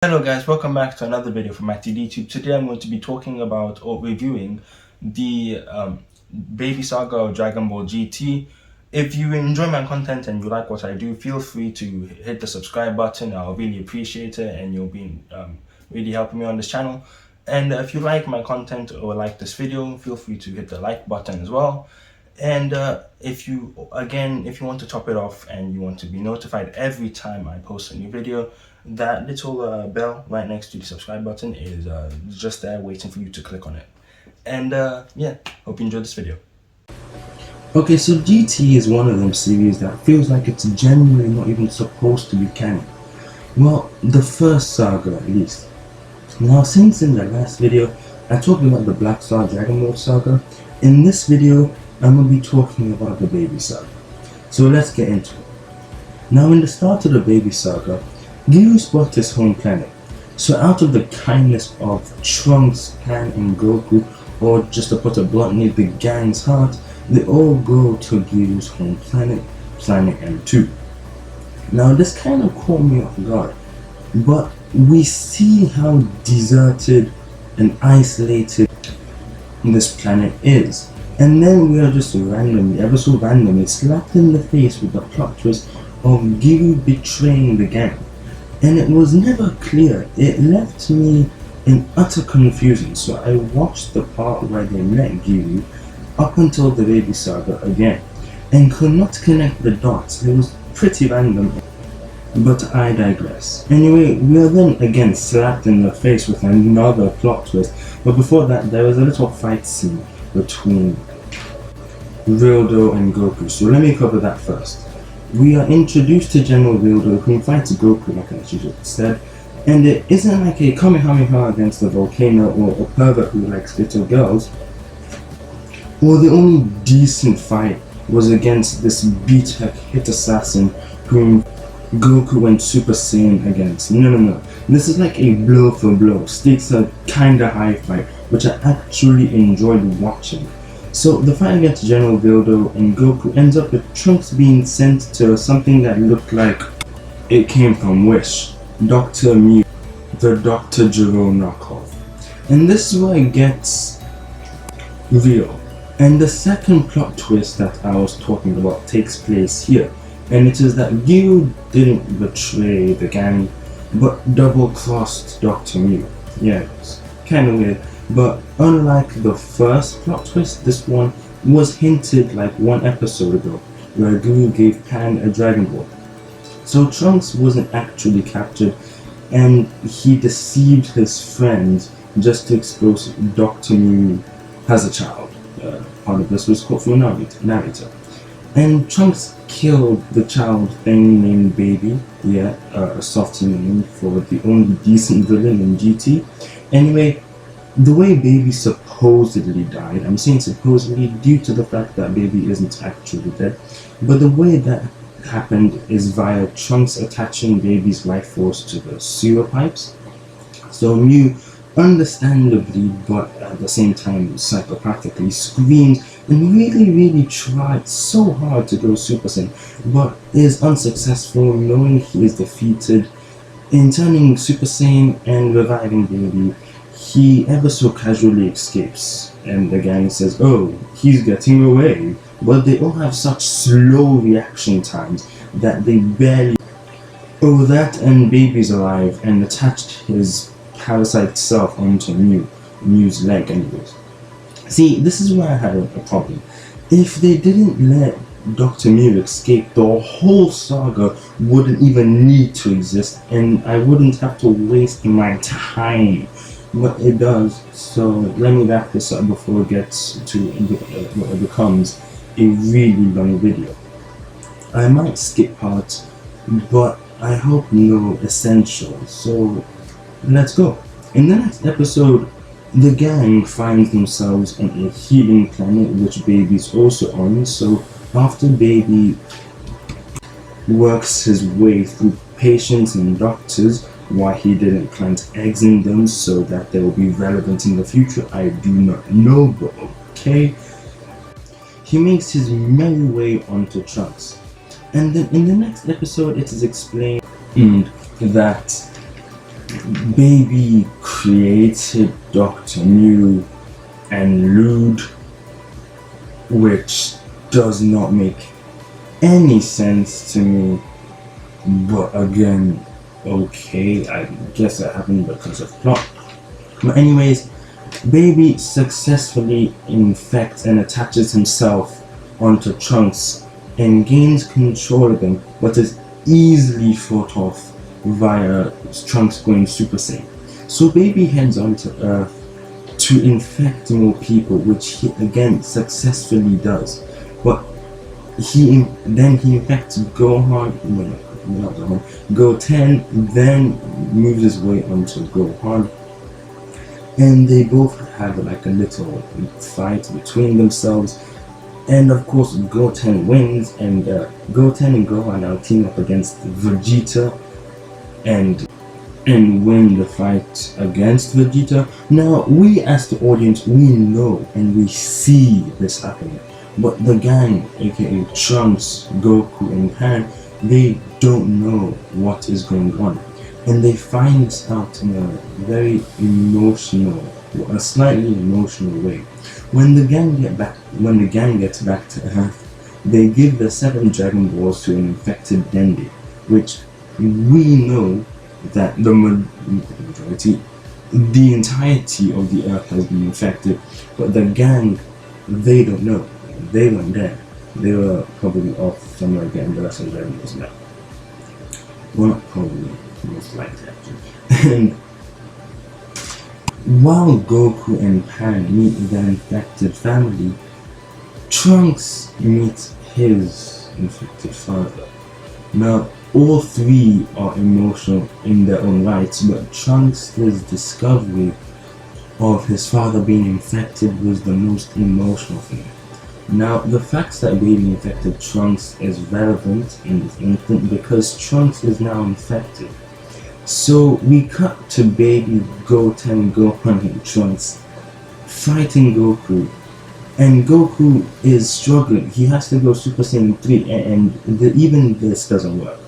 Hello guys, welcome back to another video from MattyDTube. Today I'm going to be talking about or reviewing the Baby Saga of Dragon Ball GT. If you enjoy my content and you like what I do, feel free to hit the subscribe button. I'll really appreciate it and you'll be really helping me on this channel. And if you like my content or like this video, feel free to hit the like button as well. And if you want to top it off and you want to be notified every time I post a new video, that little bell right next to the subscribe button is just there waiting for you to click on it. And yeah, hope you enjoyed this video. Okay, so GT is one of them series that feels like it's genuinely not even supposed to be canon. Well, the first saga at least. Now, since in the last video I talked about the Black Star Dragon Ball saga, in this video I'm going to be talking about the Baby Saga. So let's get into it. Now, in the start of the Baby Saga, Gyu's bought his home planet. So out of the kindness of Trunks, Pan and Goku, or just to put it bluntly, the gang's heart, they all go to Gyu's home planet, Planet M2. Now this kind of caught me off guard, but we see how deserted and isolated this planet is. And then we are just randomly, ever so randomly, slapped in the face with the plot twist of Gyu betraying the gang. And it was never clear. It left me in utter confusion. So I watched the part where they met Gyu up until the Baby Saga again, and could not connect the dots. It was pretty random, but I digress. Anyway, we are then again slapped in the face with another plot twist. But before that, there was a little fight scene between Rildo and Goku. So let me cover that first. We are introduced to General Rildo, who fights Goku like I just said, and it isn't like a Kamehameha against a volcano or a pervert who likes little girls. Well, the only decent fight was against this B-Tech hit assassin whom Goku went Super Saiyan against. No. This is like a blow for blow. Stakes are kinda high fight, which I actually enjoyed watching. So the fight against General Rildo and Goku ends up with Trunks being sent to something that looked like it came from Wish, Dr. Mew, the Dr. Gero knockoff. And this is where it gets real. And the second plot twist that I was talking about takes place here. And it is that Gyu didn't betray the gang, but double-crossed Dr. Mew. Yeah, it's kinda weird. But unlike the first plot twist, this one was hinted like one episode ago, where Gyu gave Pan a Dragon Ball. So Trunks wasn't actually captured, and he deceived his friends just to expose Dr. Mew as a child. Part of this was caught from a narrator. And Trunks killed the child thing named Baby, a softy name for the only decent villain in GT. Anyway, the way Baby supposedly died, I'm saying supposedly due to the fact that Baby isn't actually dead, but the way that happened is via Trunks attaching Baby's life force to the sewer pipes. So Mew, understandably but at the same time psychopathically, screamed and really tried so hard to go Super Saiyan, but is unsuccessful, knowing he is defeated. In turning Super Saiyan and reviving Baby, he ever so casually escapes, and the gang says, "Oh, he's getting away." But they all have such slow reaction times that they barely... Oh, that and Baby's alive and attached his parasite self onto Mew's leg anyways. See, this is where I had a problem. If they didn't let Dr. Mew escape, the whole saga wouldn't even need to exist, and I wouldn't have to waste my time. But it does, so let me wrap this up before it gets to what it becomes a really long video. I might skip parts, but I hope no essentials, so let's go. In the next episode, the gang finds themselves on a healing planet which Baby's also on. So after Baby works his way through patients and doctors, why he didn't plant eggs in them so that they will be relevant in the future, I do not know, but okay. He makes his merry way onto Trunks. And then in the next episode it is explained that Baby created Dr. New and Lude, which does not make any sense to me. But again, okay, I guess it happened because of plot. But anyways, Baby successfully infects and attaches himself onto Trunks and gains control of him, but is easily fought off via Trunks going Super Saiyan. So Baby heads onto Earth to infect more people, which he again successfully does. But he infects Gohan, not Gohan, Goten, then moves his way onto Gohan. And they both have like a little fight between themselves, and of course Goten wins, and Goten and Gohan now team up against Vegeta and win the fight against Vegeta. Now we as the audience, we know and we see this happening, but the gang, aka Trunks, Goku and Pan, they don't know what is going on. And they find this out in a very emotional, a slightly emotional way. When the gang gets back to Earth, they give the 7 Dragon Balls to an infected Dende, which we know that the majority, the entirety of the Earth has been infected, but the gang, they don't know. They weren't there. They were probably off somewhere getting the rest of the Dragon Balls now. Well, not probably. Most likely actually. And while Goku and Pan meet their infected family, Trunks meets his infected father. Now, all three are emotional in their own rights, but Trunks' discovery of his father being infected was the most emotional thing. Now, the fact that Baby infected Trunks is relevant in this instant because Trunks is now infected. So we cut to Baby, Goten, Gohan, and Trunks fighting Goku, and Goku is struggling. He has to go Super Saiyan 3, and even this doesn't work.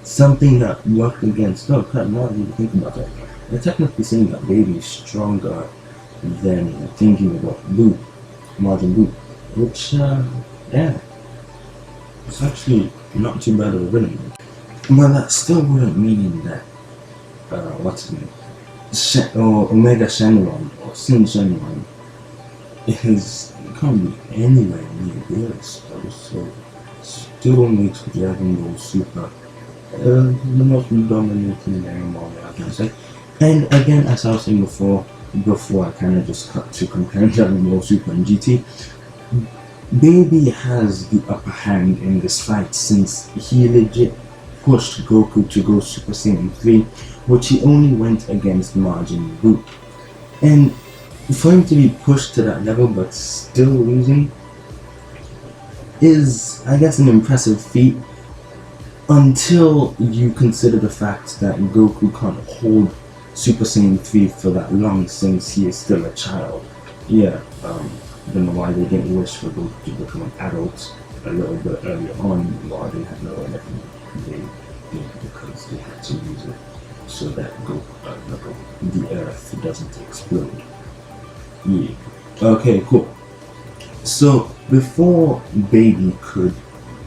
Something that worked against. Oh crap! Now that you think about that, they're technically saying that Baby is stronger than thinking about Boo, Majin Boo, which yeah, it's actually not too bad of a villain. Well, that still wouldn't mean that, what's his name? Or Omega Shenron, or Sin Shenron, can't be anywhere near this, so still makes Dragon Ball Super the most dominating game I can say. And again, as I was saying before I kind of just cut to comparing Dragon Ball Super and GT, Baby has the upper hand in this fight since he legit pushed Goku to go Super Saiyan 3, which he only went against Majin Buu. And for him to be pushed to that level but still losing is, I guess, an impressive feat until you consider the fact that Goku can't hold Super Saiyan 3 for that long since he is still a child. Yeah, I don't know why they didn't wish for Goku to become an adult a little bit earlier on while they had no energy. They did because they had to use it so that the Earth doesn't explode. Yeah. Okay, cool. So before Baby could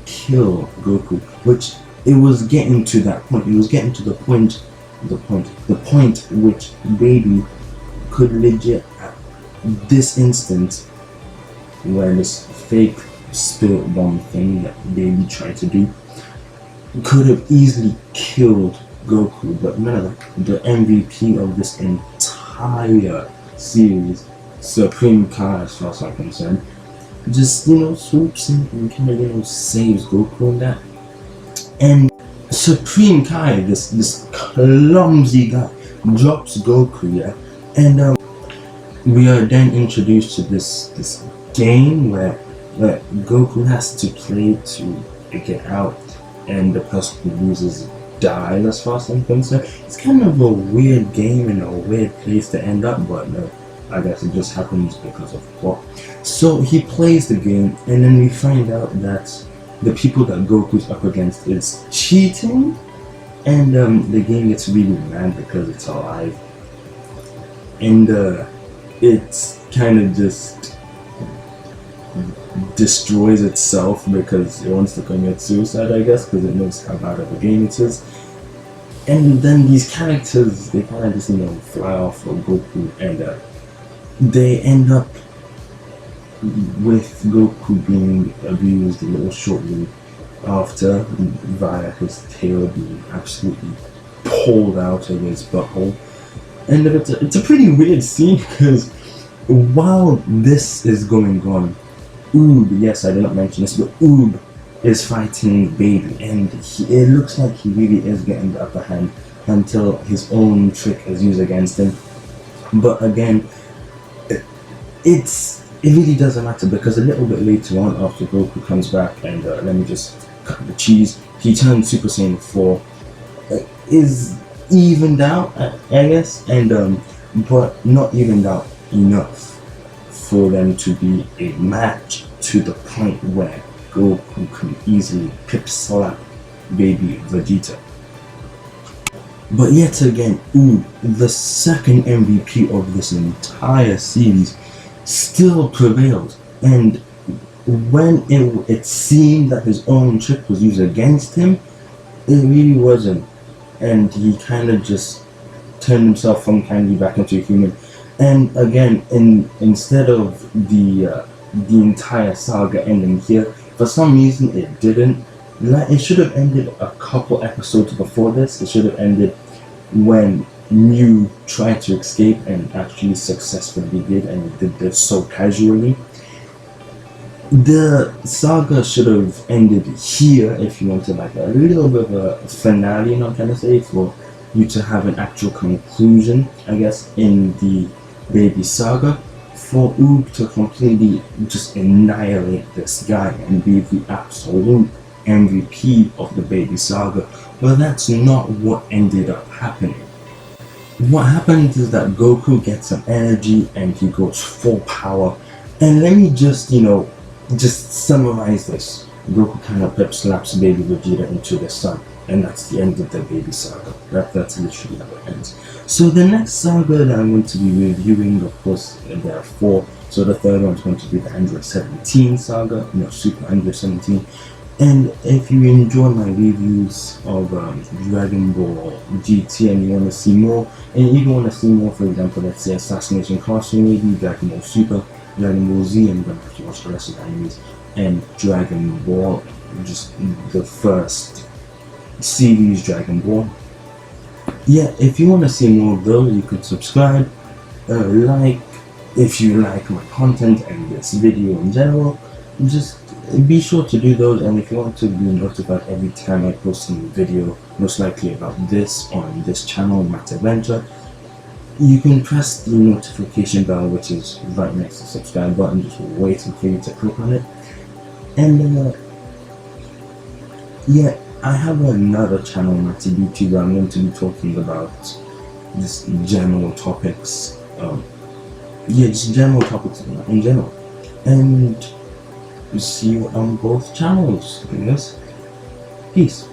kill Goku, which it was getting to that point. It was getting to the point which Baby could legit at this instant, where this fake spirit bomb thing that Baby tried to do could have easily killed Goku, but none of that. The MVP of this entire series, Supreme Kai, as far as I'm concerned, just, swoops in and kind of, saves Goku in that. And Supreme Kai, this clumsy guy, drops Goku, yeah, and we are then introduced to this game where Goku has to play to get out, and the person who loses dies, as far as I'm concerned. It's kind of a weird game and a weird place to end up, but I guess it just happens because of plot. So he plays the game, and then we find out that the people that Goku's up against is cheating, And the game gets really mad because it's alive, and it's kind of just destroys itself because it wants to commit suicide, I guess, because it knows how bad of a game it is. And then these characters, they kind of just, fly off of Goku, and they end up with Goku being abused a little shortly after, via his tail being absolutely pulled out of his butthole. And it's a pretty weird scene because while this is going on, Oob, yes, I did not mention this, but Oob is fighting Baby, and it looks like he really is getting the upper hand until his own trick is used against him. But again, it really doesn't matter because a little bit later on, after Goku comes back, and let me just cut the cheese, he turns Super Saiyan 4, is evened out, I guess, and but not evened out enough for them to be a match to the point where Goku can easily pip slap Baby Vegeta. But yet again, the second MVP of this entire series still prevailed, and when it seemed that his own trick was used against him, it really wasn't, and he kind of just turned himself from candy back into a human. And again, instead of the entire saga ending here, for some reason it didn't. It should have ended a couple episodes before this. It should have ended when Mew tried to escape and actually successfully did, and he did this so casually. The saga should have ended here if you wanted like a little bit of a finale, not trying to say, for you to have an actual conclusion, I guess, in the Baby saga, for Oob to completely just annihilate this guy and be the absolute MVP of the Baby saga. Well, that's not what ended up happening. What happened is that Goku gets some energy and he goes full power. And let me just summarize this. Goku kind of pep slaps Baby Vegeta into the sun, and that's the end of the Baby saga. That's literally how it ends. So the next saga that I'm going to be reviewing, of course, there are 4. So the third one is going to be the Android 17 saga, Super Android 17. And if you enjoy my reviews of Dragon Ball GT and you want to see more, and you want to see more, for example, let's say Assassination Classroom, maybe Dragon Ball Super, Dragon Ball Z, and you're going to have to watch the rest of the animes, and Dragon Ball, just the first series Dragon Ball. Yeah, if you want to see more of those, you could subscribe, like, if you like my content and this video in general, just be sure to do those. And if you want to be notified every time I post a new video, most likely about this on this channel, Matt Adventure, you can press the notification bell, which is right next to the subscribe button, just waiting for you to click on it. And yeah, I have another channel, Matty BT, where I'm going to be talking about just general topics. Just general topics in general. And see you on both channels. Yes. Peace.